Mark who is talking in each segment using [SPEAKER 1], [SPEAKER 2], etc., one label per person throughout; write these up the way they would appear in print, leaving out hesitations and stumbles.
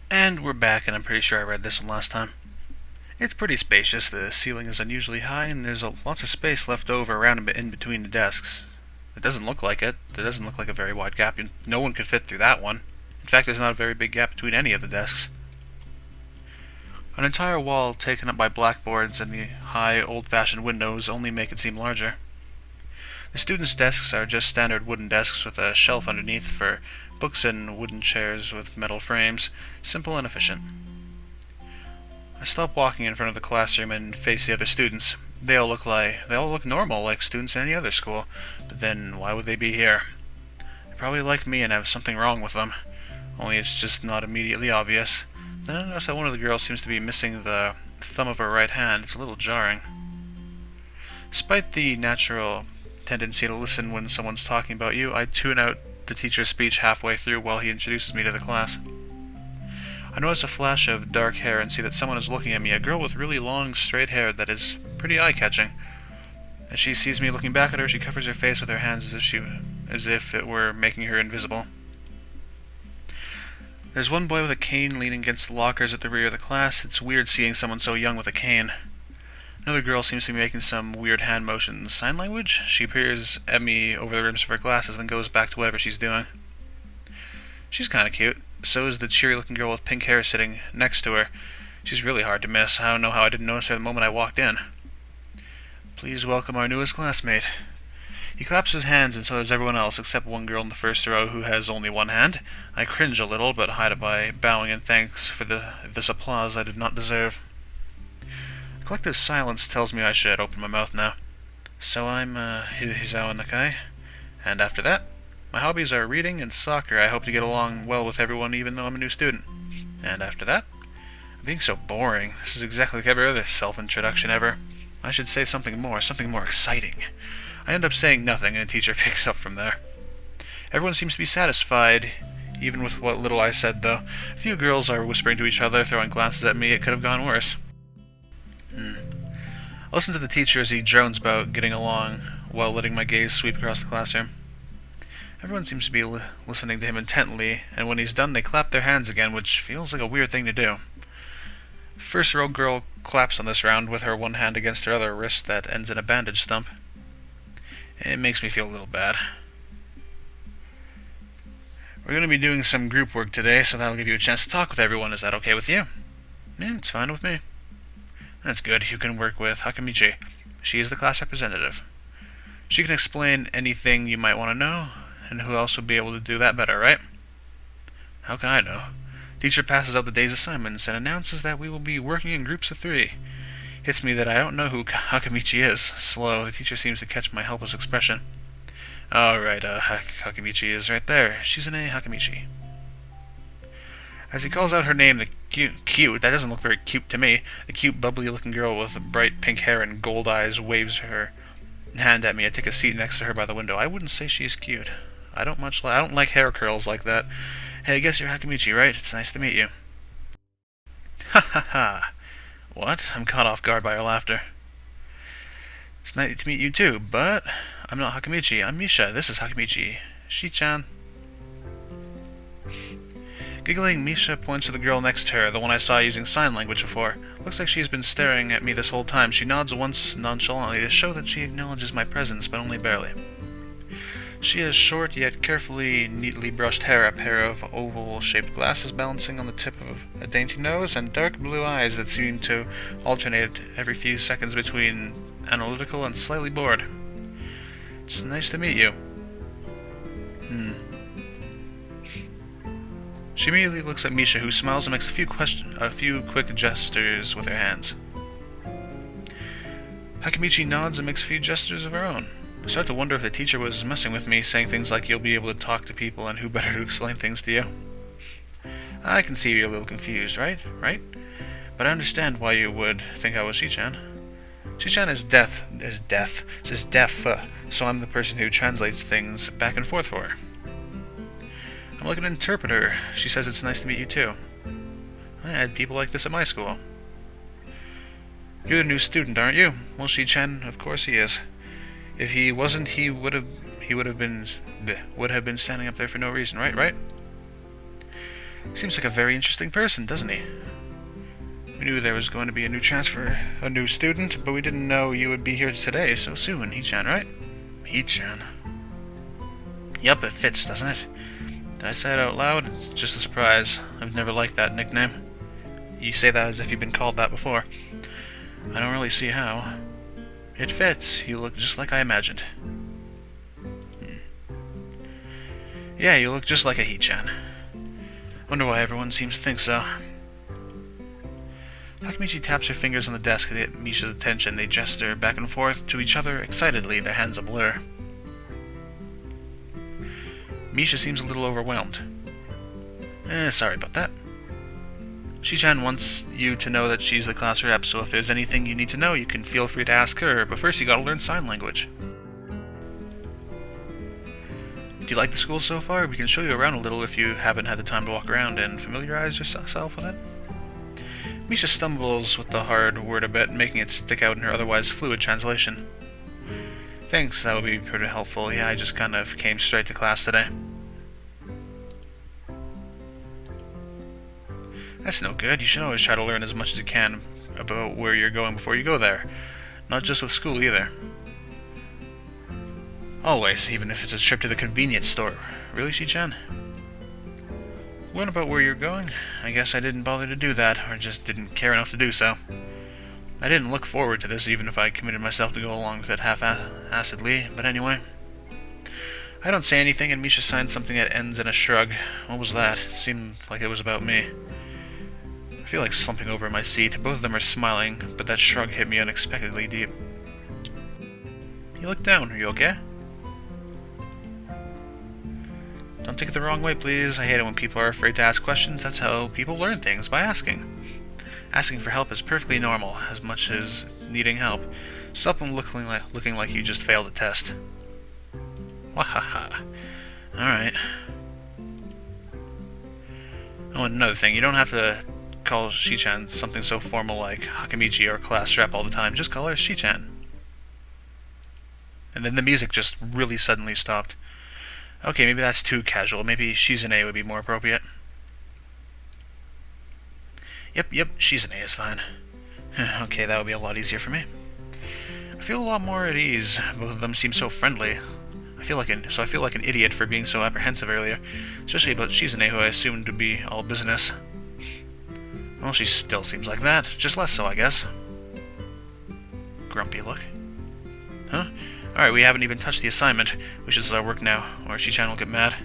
[SPEAKER 1] And we're back, and I'm pretty sure I read this one last time. It's pretty spacious. The ceiling is unusually high, and there's lots of space left over around and in between the desks. It doesn't look like it. There doesn't look like a very wide gap. No one could fit through that one. In fact, there's not a very big gap between any of the desks. An entire wall taken up by blackboards and the high, old-fashioned windows only make it seem larger. The students' desks are just standard wooden desks with a shelf underneath for books and wooden chairs with metal frames, simple and efficient. I stop walking in front of the classroom and face the other students. They all look normal, like students in any other school, but then why would they be here? They probably like me and have something wrong with them, only it's just not immediately obvious. Then I notice that one of the girls seems to be missing the thumb of her right hand. It's a little jarring. Despite the natural tendency to listen when someone's talking about you, I tune out the teacher's speech halfway through while he introduces me to the class. I notice a flash of dark hair and see that someone is looking at me, a girl with really long, straight hair that is pretty eye-catching. As she sees me looking back at her, she covers her face with her hands as if it were making her invisible. There's one boy with a cane leaning against the lockers at the rear of the class. It's weird seeing someone so young with a cane. Another girl seems to be making some weird hand motions. Sign language? She peers at me over the rims of her glasses, then goes back to whatever she's doing. She's kinda cute. So is the cheery-looking girl with pink hair sitting next to her. She's really hard to miss. I don't know how I didn't notice her the moment I walked in. Please welcome our newest classmate. He claps his hands, and so does everyone else, except one girl in the first row who has only one hand. I cringe a little, but hide it by bowing in thanks for this applause I did not deserve. A collective silence tells me I should open my mouth now. So I'm, Hizao Nakai. And after that, my hobbies are reading and soccer. I hope to get along well with everyone, even though I'm a new student. And after that, I'm being so boring. This is exactly like every other self-introduction ever. I should say something more exciting. I end up saying nothing, and the teacher picks up from there. Everyone seems to be satisfied, even with what little I said, though. A few girls are whispering to each other, throwing glances at me. It could have gone worse. I listen to the teacher as he drones about getting along, while letting my gaze sweep across the classroom. Everyone seems to be listening to him intently, and when he's done, they clap their hands again, which feels like a weird thing to do. First row girl claps on this round with her one hand against her other wrist that ends in a bandage stump. It makes me feel a little bad. We're going to be doing some group work today, so that'll give you a chance to talk with everyone. Is that okay with you? Yeah, it's fine with me. That's good. You can work with Hakamichi. She is the class representative. She can explain anything you might want to know, and who else would be able to do that better, right? How can I know? Teacher passes out the day's assignments and announces that we will be working in groups of 3. Hits me that I don't know who Hakamichi is. Slow, the teacher seems to catch my helpless expression. Oh, right, Hakamichi is right there. She's an A, Hakamichi. As he calls out her name, the cute, that doesn't look very cute to me, the cute, bubbly-looking girl with bright pink hair and gold eyes waves her hand at me. I take a seat next to her by the window. I wouldn't say she's cute. I don't like hair curls like that. Hey, I guess you're Hakamichi, right? It's nice to meet you. Ha ha ha. What? I'm caught off guard by her laughter. It's nice to meet you too, but I'm not Hakamichi. I'm Misha. This is Hakamichi. Shi-chan. Giggling, Misha points to the girl next to her, the one I saw using sign language before. Looks like she's been staring at me this whole time. She nods once nonchalantly to show that she acknowledges my presence, but only barely. She has short yet carefully, neatly brushed hair, a pair of oval-shaped glasses balancing on the tip of a dainty nose, and dark blue eyes that seem to alternate every few seconds between analytical and slightly bored. It's nice to meet you. She immediately looks at Misha, who smiles and makes a few quick gestures with her hands. Hakamichi nods and makes a few gestures of her own. I start to wonder if the teacher was messing with me, saying things like, you'll be able to talk to people, and who better to explain things to you. I can see you're a little confused, right? But I understand why you would think I was Shi-chan. Shi-chan is deaf, so I'm the person who translates things back and forth for her. I'm like an interpreter. She says it's nice to meet you too. I had people like this at my school. You're the new student, aren't you? Well, Shi-chan, of course he is. If he wasn't, he would have been standing up there for no reason, right? Seems like a very interesting person, doesn't he? We knew there was going to be a new student, but we didn't know you would be here today so soon. He-chan, right? He-chan. Yup, it fits, doesn't it? Did I say it out loud? It's just a surprise. I've never liked that nickname. You say that as if you've been called that before. I don't really see how. It fits. You look just like I imagined. Yeah, you look just like a He-chan. Wonder why everyone seems to think so. Takemichi taps her fingers on the desk to get Misha's attention. They gesture back and forth to each other excitedly, their hands a blur. Misha seems a little overwhelmed. Sorry about that. Shi-chan wants you to know that she's the class rep, so if there's anything you need to know, you can feel free to ask her, but first you gotta learn sign language. Do you like the school so far? We can show you around a little if you haven't had the time to walk around and familiarize yourself with it. Misha stumbles with the hard word a bit, making it stick out in her otherwise fluid translation. Thanks, that would be pretty helpful. Yeah, I just kind of came straight to class today. That's no good. You should always try to learn as much as you can about where you're going before you go there. Not just with school either. Always, even if it's a trip to the convenience store. Really, Shi-chan? Learn about where you're going? I guess I didn't bother to do that, or just didn't care enough to do so. I didn't look forward to this, even if I committed myself to go along with it half-assedly, but anyway. I don't say anything, and Misha signs something that ends in a shrug. What was that? It seemed like it was about me. I feel like slumping over in my seat. Both of them are smiling, but that shrug hit me unexpectedly deep. You look down. Are you okay? Don't take it the wrong way, please. I hate it when people are afraid to ask questions. That's how people learn things, by asking. Asking for help is perfectly normal, as much as needing help. Stop looking like you just failed a test. Wahaha. Alright. Oh, and another thing, you don't have to call Shi-chan something so formal like Hakamichi or class rep all the time. Just call her Shi-chan. And then the music just really suddenly stopped. Okay, maybe that's too casual. Maybe Shizune would be more appropriate. Yep, Shizune is fine. Okay, that would be a lot easier for me. I feel a lot more at ease. Both of them seem so friendly. I feel like an idiot for being so apprehensive earlier, especially about Shizune, who I assumed to be all business. Well, she still seems like that, just less so, I guess. Grumpy look. Huh? Alright, we haven't even touched the assignment. We should start work now, or Shi-chan will get mad.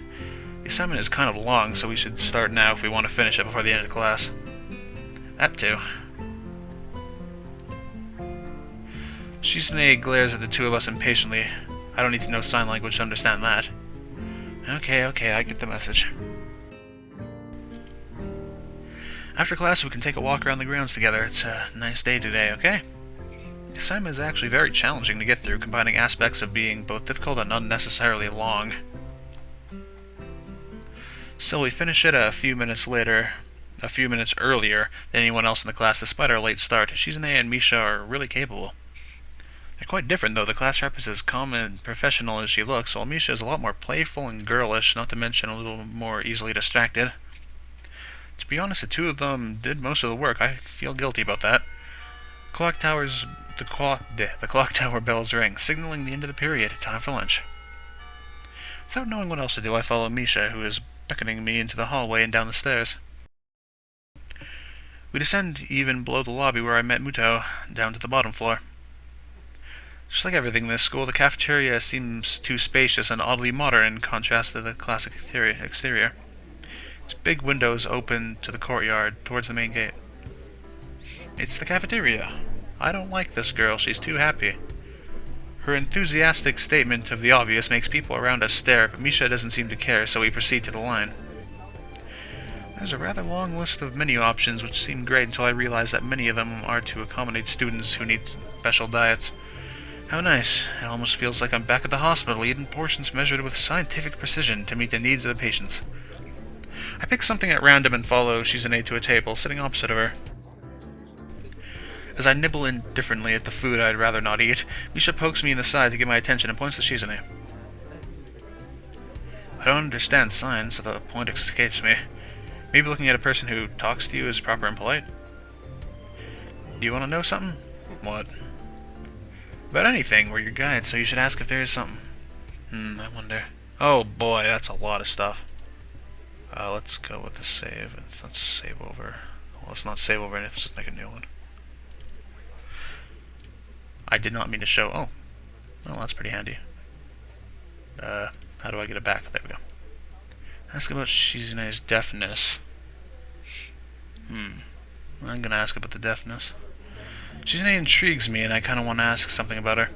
[SPEAKER 1] The assignment is kind of long, so we should start now if we want to finish it before the end of class. That too. Shizune glares at the two of us impatiently. I don't need to know sign language to understand that. Okay, I get the message. After class, we can take a walk around the grounds together. It's a nice day today, okay? The assignment is actually very challenging to get through, combining aspects of being both difficult and unnecessarily long. So we finish it a few minutes earlier than anyone else in the class despite our late start. Shizune and Misha are really capable. They're quite different though. The class rep is as calm and professional as she looks, while Misha is a lot more playful and girlish, not to mention a little more easily distracted. To be honest, the two of them did most of the work. I feel guilty about that. The clock tower bells ring, signaling the end of the period. Time for lunch. Without knowing what else to do, I follow Misha, who is beckoning me into the hallway and down the stairs. We descend even below the lobby where I met Muto, down to the bottom floor. Just like everything in this school, the cafeteria seems too spacious and oddly modern in contrast to the classic exterior. Its big windows open to the courtyard, towards the main gate. It's the cafeteria. I don't like this girl, she's too happy. Her enthusiastic statement of the obvious makes people around us stare, but Misha doesn't seem to care, so we proceed to the line. There's a rather long list of menu options, which seem great until I realize that many of them are to accommodate students who need special diets. How nice. It almost feels like I'm back at the hospital, eating portions measured with scientific precision to meet the needs of the patients. I pick something at random and follow Shizune to a table, sitting opposite of her. As I nibble indifferently at the food I'd rather not eat, Misha pokes me in the side to get my attention and points to Shizune. I don't understand signs, so the point escapes me. Maybe looking at a person who talks to you is proper and polite. Do you want to know something? What? About anything, we're your guide, so you should ask if there is something. I wonder. Oh boy, that's a lot of stuff. Let's go with the save. Let's save over. Well, let's not save over, let's just make a new one. I did not mean to show. Oh. Well, that's pretty handy. How do I get it back? There we go. Ask about Shizune's deafness. I'm gonna ask about the deafness. Shizune intrigues me, and I kinda want to ask something about her.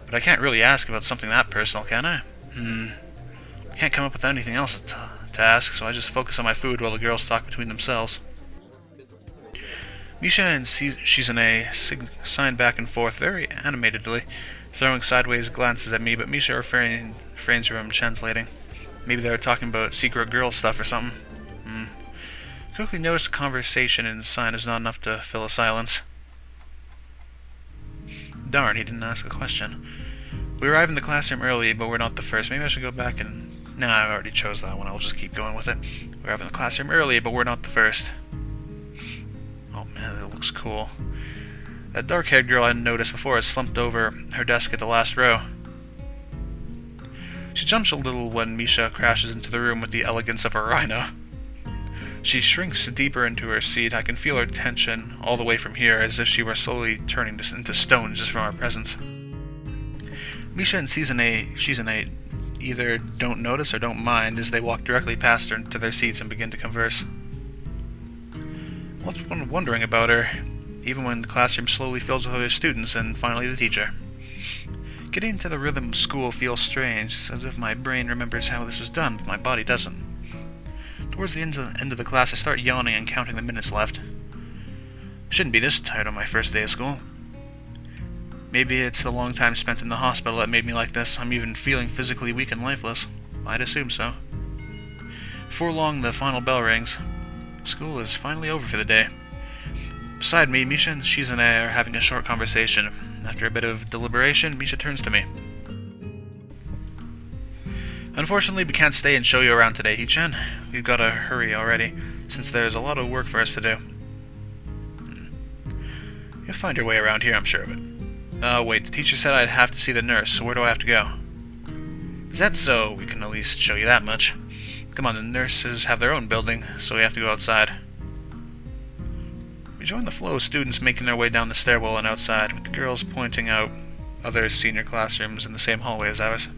[SPEAKER 1] But I can't really ask about something that personal, can I? I can't come up with anything else to ask, so I just focus on my food while the girls talk between themselves. Misha and Shizune sign back and forth very animatedly, throwing sideways glances at me, but Misha refrains from translating. Maybe they were talking about secret girl stuff or something. Quickly noticed the conversation in the sign is not enough to fill a silence. Darn, he didn't ask a question. We arrive in the classroom early, but we're not the first. Maybe I should go back and... Nah, I already chose that one. I'll just keep going with it. We arrive in the classroom early, but we're not the first. Oh man, that looks cool. That dark-haired girl I noticed before has slumped over her desk at the last row. She jumps a little when Misha crashes into the room with the elegance of a rhino. She shrinks deeper into her seat. I can feel her tension all the way from here, as if she were slowly turning into stone just from our presence. Misha and Shizune either don't notice or don't mind as they walk directly past her to their seats and begin to converse. Left wondering about her, even when the classroom slowly fills with other students and finally the teacher. Getting into the rhythm of school feels strange, as if my brain remembers how this is done, but my body doesn't. Towards the end of the class, I start yawning and counting the minutes left. Shouldn't be this tired on my first day of school. Maybe it's the long time spent in the hospital that made me like this. I'm even feeling physically weak and lifeless. I'd assume so. Before long, the final bell rings. School is finally over for the day. Beside me, Misha and Shizune are having a short conversation. After a bit of deliberation, Misha turns to me. Unfortunately, we can't stay and show you around today, Hichan. We've got to hurry already, since there's a lot of work for us to do. You'll find your way around here, I'm sure of it. Oh, wait, the teacher said I'd have to see the nurse, so where do I have to go? Is that so? We can at least show you that much. Come on, the nurses have their own building, so we have to go outside. We join the flow of students making their way down the stairwell and outside, with the girls pointing out other senior classrooms in the same hallway as ours.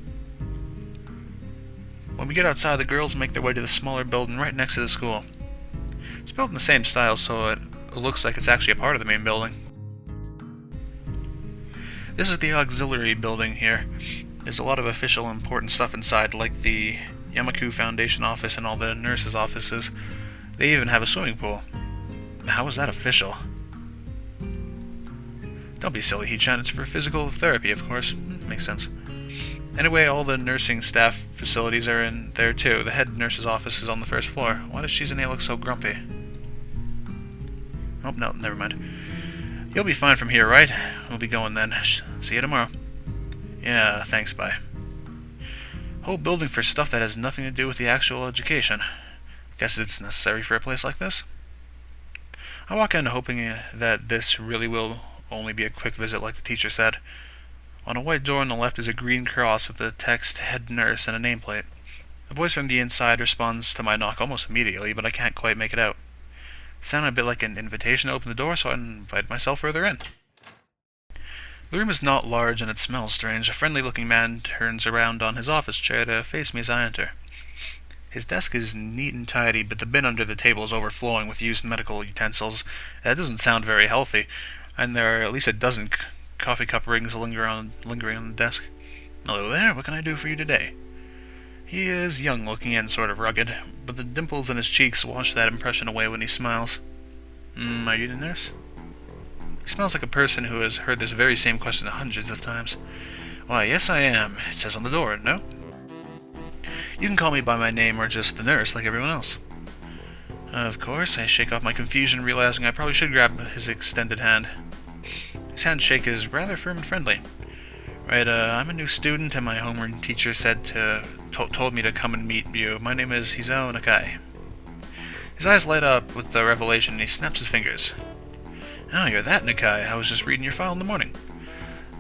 [SPEAKER 1] When we get outside, the girls make their way to the smaller building right next to the school. It's built in the same style, so it looks like it's actually a part of the main building. This is the auxiliary building here. There's a lot of official important stuff inside, like the Yamaku Foundation office and all the nurses' offices. They even have a swimming pool. How is that official? Don't be silly, Hichan. It's for physical therapy, of course. Makes sense. Anyway, all the nursing staff facilities are in there too. The head nurse's office is on the first floor. Why does Shizune look so grumpy? Oh, no, never mind. You'll be fine from here, right? We'll be going then. See you tomorrow. Yeah, thanks, bye. Whole building for stuff that has nothing to do with the actual education. Guess it's necessary for a place like this. I walk in hoping that this really will only be a quick visit like the teacher said. On a white door on the left is a green cross with the text head nurse and a nameplate. A voice from the inside responds to my knock almost immediately, but I can't quite make it out. It sounded a bit like an invitation to open the door, so I invite myself further in. The room is not large and it smells strange. A friendly-looking man turns around on his office chair to face me as I enter. His desk is neat and tidy, but the bin under the table is overflowing with used medical utensils. That doesn't sound very healthy, and there are at least a dozen coffee cup rings lingering on the desk. Hello there, what can I do for you today? He is young-looking and sort of rugged, but the dimples in his cheeks wash that impression away when he smiles. Are you the nurse? He smells like a person who has heard this very same question hundreds of times. Why, yes I am. It says on the door, no? You can call me by my name or just the nurse like everyone else. Of course, I shake off my confusion, realizing I probably should grab his extended hand. His handshake is rather firm and friendly. Right, I'm a new student, and my homeroom teacher said told me to come and meet you. My name is Hisao Nakai. His eyes light up with the revelation and he snaps his fingers. Oh, you're that Nikai. I was just reading your file in the morning.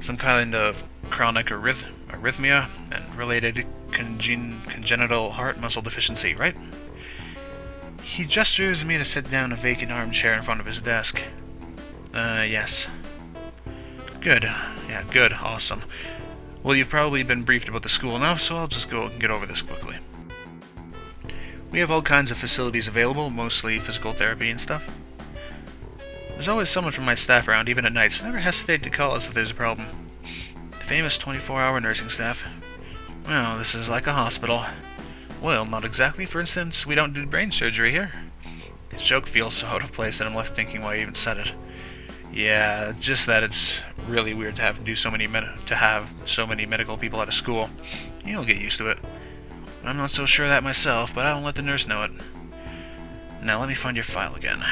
[SPEAKER 1] Some kind of chronic arrhythmia and related congenital heart muscle deficiency, right? He gestures me to sit down in a vacant armchair in front of his desk. Yes. Good. Yeah, good. Awesome. Well, you've probably been briefed about the school enough, so I'll just go and get over this quickly. We have all kinds of facilities available, mostly physical therapy and stuff. There's always someone from my staff around, even at night, so never hesitate to call us if there's a problem. The famous 24-hour nursing staff. Well, this is like a hospital. Well, not exactly. For instance, we don't do brain surgery here. His joke feels so out of place that I'm left thinking why he even said it. Yeah, just that it's really weird to have so many medical people at a school. You'll get used to it. I'm not so sure of that myself, but I don't let the nurse know it. Now let me find your file again.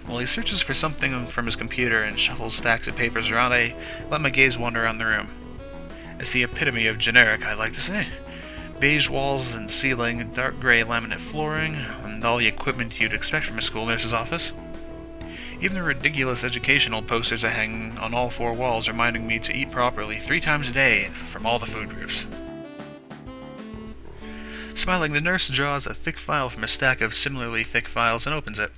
[SPEAKER 1] While he searches for something from his computer and shuffles stacks of papers around, I let my gaze wander around the room. It's the epitome of generic, I'd like to say. Beige walls and ceiling, dark gray laminate flooring, and all the equipment you'd expect from a school nurse's office. Even the ridiculous educational posters I hang on all four walls reminding me to eat properly 3 times a day from all the food groups. Smiling, the nurse draws a thick file from a stack of similarly thick files and opens it.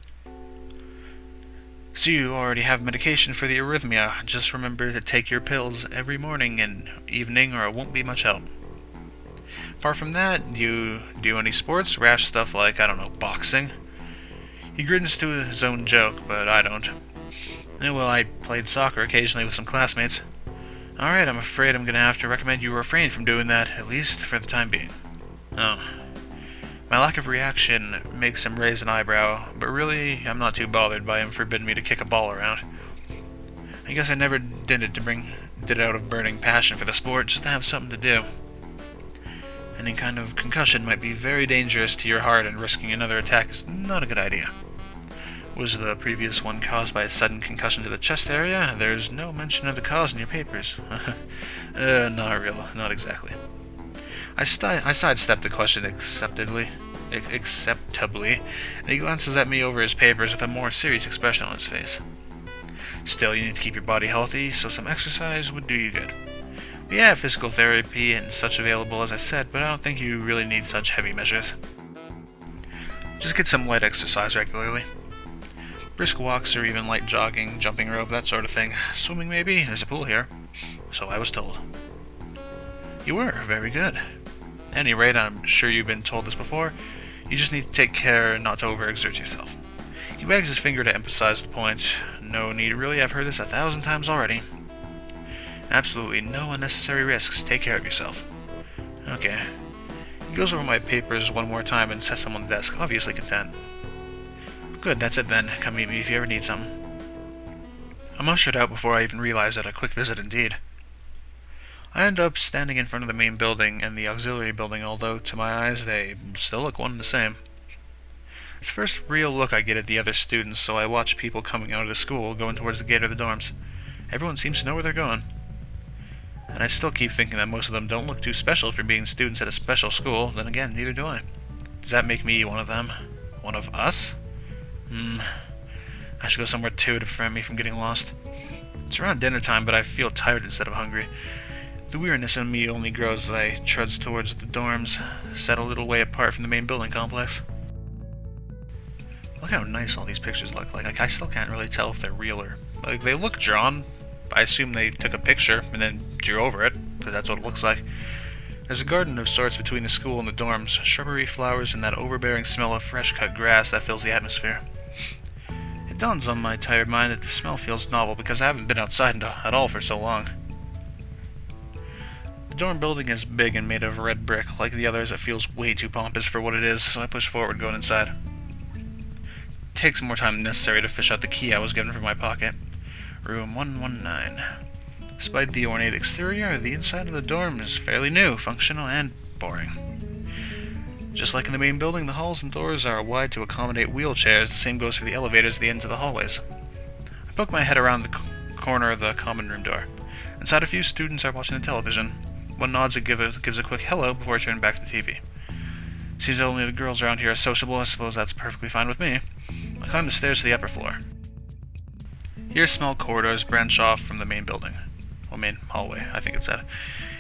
[SPEAKER 1] So you already have medication for the arrhythmia. Just remember to take your pills every morning and evening or it won't be much help. Apart from that, do you do any sports? Rash stuff like, I don't know, boxing? He grins to his own joke, but I don't. Well, I played soccer occasionally with some classmates. Alright, I'm afraid I'm gonna have to recommend you refrain from doing that, at least for the time being. Oh. My lack of reaction makes him raise an eyebrow, but really, I'm not too bothered by him forbidding me to kick a ball around. I guess I never did it out of burning passion for the sport, just to have something to do. Any kind of concussion might be very dangerous to your heart, and risking another attack is not a good idea. Was the previous one caused by a sudden concussion to the chest area? There's no mention of the cause in your papers. Not exactly. I sidestepped the question acceptably, and he glances at me over his papers with a more serious expression on his face. Still, you need to keep your body healthy, so some exercise would do you good. We have physical therapy and such available, as I said, but I don't think you really need such heavy measures. Just get some light exercise regularly. Brisk walks or even light jogging, jumping rope, that sort of thing. Swimming maybe? There's a pool here. So I was told. You were. Very good. At any rate, I'm sure you've been told this before. You just need to take care not to overexert yourself. He wags his finger to emphasize the point. No need really, I've heard this 1,000 times already. Absolutely no unnecessary risks. Take care of yourself. Okay. He goes over my papers one more time and sets them on the desk, obviously content. Good, that's it then. Come meet me if you ever need something. I'm ushered out before I even realize that a quick visit indeed. I end up standing in front of the main building and the auxiliary building, although to my eyes they still look one and the same. It's the first real look I get at the other students, so I watch people coming out of the school, going towards the gate of the dorms. Everyone seems to know where they're going. And I still keep thinking that most of them don't look too special for being students at a special school. Then again, neither do I. Does that make me one of them? One of us? I should go somewhere too to prevent me from getting lost. It's around dinner time, but I feel tired instead of hungry. The weirdness in me only grows as I trudge towards the dorms, set a little way apart from the main building complex. Look how nice all these pictures look like. I still can't really tell if they're real or... they look drawn. I assume they took a picture and then drew over it, because that's what it looks like. There's a garden of sorts between the school and the dorms, shrubbery, flowers, and that overbearing smell of fresh-cut grass that fills the atmosphere. It dawns on my tired mind that the smell feels novel because I haven't been outside at all for so long. The dorm building is big and made of red brick. Like the others, it feels way too pompous for what it is, so I push forward going inside. It takes more time than necessary to fish out the key I was given from my pocket. Room 119. Despite the ornate exterior, the inside of the dorm is fairly new, functional, and boring. Just like in the main building, the halls and doors are wide to accommodate wheelchairs. The same goes for the elevators at the ends of the hallways. I poke my head around the corner of the common room door. Inside, a few students are watching the television. One nods and gives a quick hello before turning back to the TV. Seems only the girls around here are sociable. I suppose that's perfectly fine with me. I climb the stairs to the upper floor. Here, small corridors branch off from the main building. Well, main hallway, I think it said.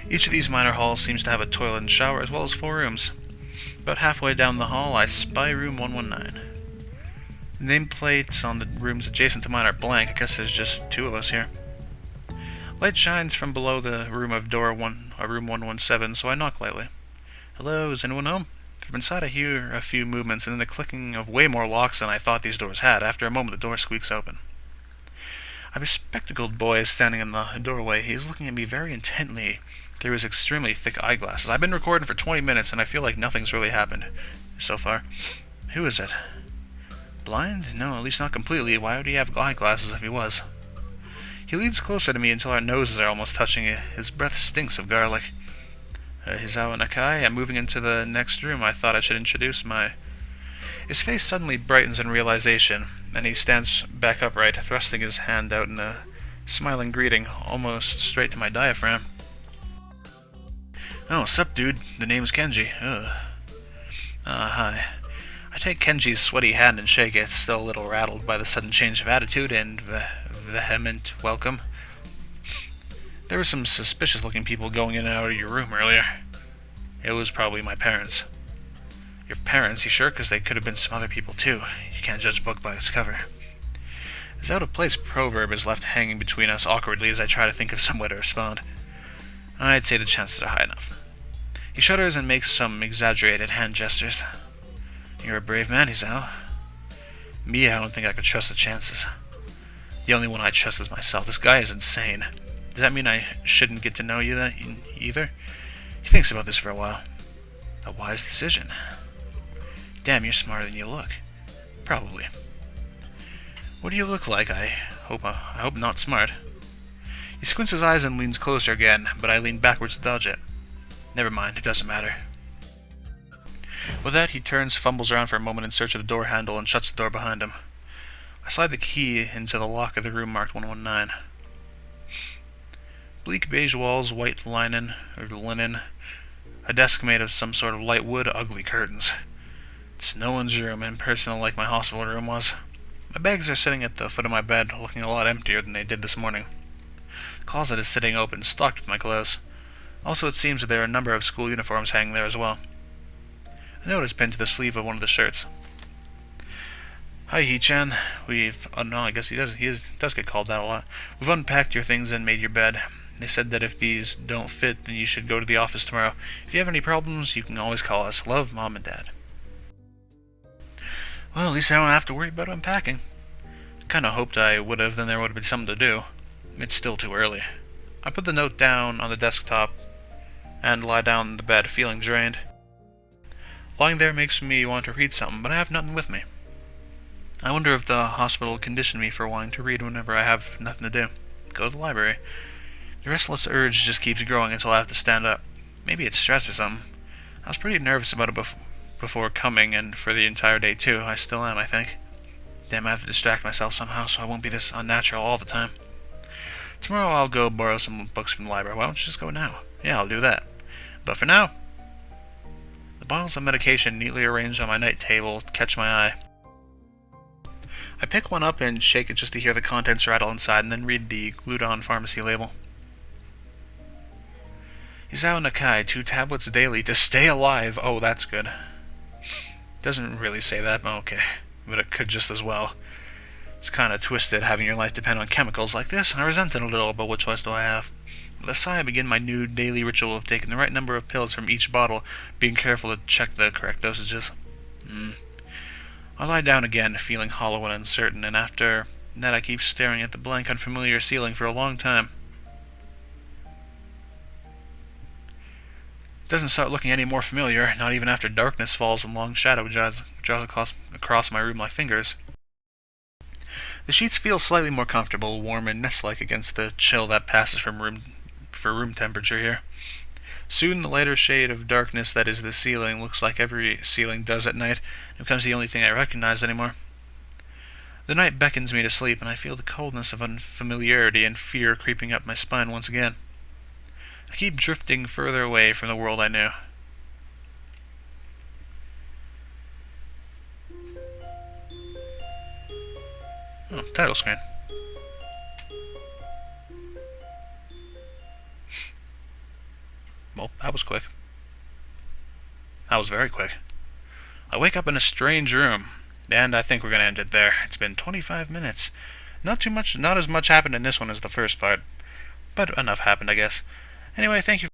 [SPEAKER 1] Each of these minor halls seems to have a toilet and shower, as well as 4 rooms. About halfway down the hall, I spy room 119. Nameplates on the rooms adjacent to mine are blank. I guess there's just 2 of us here. Light shines from below the room of room 117, so I knock lightly. Hello, is anyone home? From inside I hear a few movements and then the clicking of way more locks than I thought these doors had. After a moment the door squeaks open. A bespectacled boy is standing in the doorway. He is looking at me very intently through his extremely thick eyeglasses. I've been recording for 20 minutes and I feel like nothing's really happened so far. Who is it? Blind? No, at least not completely. Why would he have eyeglasses if he was? He leans closer to me until our noses are almost touching. His breath stinks of garlic. Hizawa Nakai, I'm moving into the next room. I thought I should introduce my... His face suddenly brightens in realization, and he stands back upright, thrusting his hand out in a smiling greeting, almost straight to my diaphragm. Oh, sup, dude. The name's Kenji. Hi. I take Kenji's sweaty hand and shake it, still a little rattled by the sudden change of attitude and vehement welcome. There were some suspicious-looking people going in and out of your room earlier. It was probably my parents. Your parents? You sure? Because they could have been some other people, too. You can't judge a book by its cover. This out-of-place proverb is left hanging between us awkwardly as I try to think of some way to respond. I'd say the chances are high enough. He shudders and makes some exaggerated hand gestures. You're a brave man, Hisao. Me, I don't think I could trust the chances. The only one I trust is myself. This guy is insane. Does that mean I shouldn't get to know you either? He thinks about this for a while. A wise decision. Damn, you're smarter than you look. Probably. What do you look like? I hope not smart. He squints his eyes and leans closer again, but I lean backwards to dodge it. Never mind, it doesn't matter. With that, he turns, fumbles around for a moment in search of the door handle, and shuts the door behind him. I slide the key into the lock of the room marked 119. Bleak beige walls, white linen, a desk made of some sort of light wood, ugly curtains. It's no one's room, impersonal like my hospital room was. My bags are sitting at the foot of my bed, looking a lot emptier than they did this morning. The closet is sitting open, stocked with my clothes. Also, it seems that there are a number of school uniforms hanging there as well. A note is pinned to the sleeve of one of the shirts. Hi, Hee-chan. Oh no, I guess he does get called that a lot. We've unpacked your things and made your bed. They said that if these don't fit, then you should go to the office tomorrow. If you have any problems, you can always call us. Love, Mom and Dad. Well, at least I don't have to worry about unpacking. Kinda hoped I would have, then there would have been something to do. It's still too early. I put the note down on the desktop and lie down in the bed, feeling drained. Lying there makes me want to read something, but I have nothing with me. I wonder if the hospital conditioned me for wanting to read whenever I have nothing to do. Go to the library. The restless urge just keeps growing until I have to stand up. Maybe it's stress or something. I was pretty nervous about it before coming, and for the entire day too. I still am, I think. Damn, I have to distract myself somehow so I won't be this unnatural all the time. Tomorrow I'll go borrow some books from the library. Why don't you just go now? Yeah, I'll do that. But for now... The bottles of medication neatly arranged on my night table catch my eye. I pick one up and shake it just to hear the contents rattle inside, and then read the glued-on pharmacy label. Hisao Nakai, 2 tablets daily to stay alive. Oh, that's good. Doesn't really say that, but okay. But it could just as well. It's kinda twisted having your life depend on chemicals like this, and I resent it a little, but what choice do I have? With a sigh, I begin my new daily ritual of taking the right number of pills from each bottle, being careful to check the correct dosages. I lie down again, feeling hollow and uncertain, and after that I keep staring at the blank, unfamiliar ceiling for a long time. It doesn't start looking any more familiar, not even after darkness falls and long shadow draws across my room like fingers. The sheets feel slightly more comfortable, warm and nest-like against the chill that passes for room temperature here. Soon the lighter shade of darkness that is the ceiling looks like every ceiling does at night, and becomes the only thing I recognize anymore. The night beckons me to sleep, and I feel the coldness of unfamiliarity and fear creeping up my spine once again. I keep drifting further away from the world I knew. Oh, title screen. Well, that was quick. That was very quick. I wake up in a strange room, and I think we're gonna end it there. It's been 25 minutes. Not as much happened in this one as the first part, but enough happened, I guess. Anyway, thank you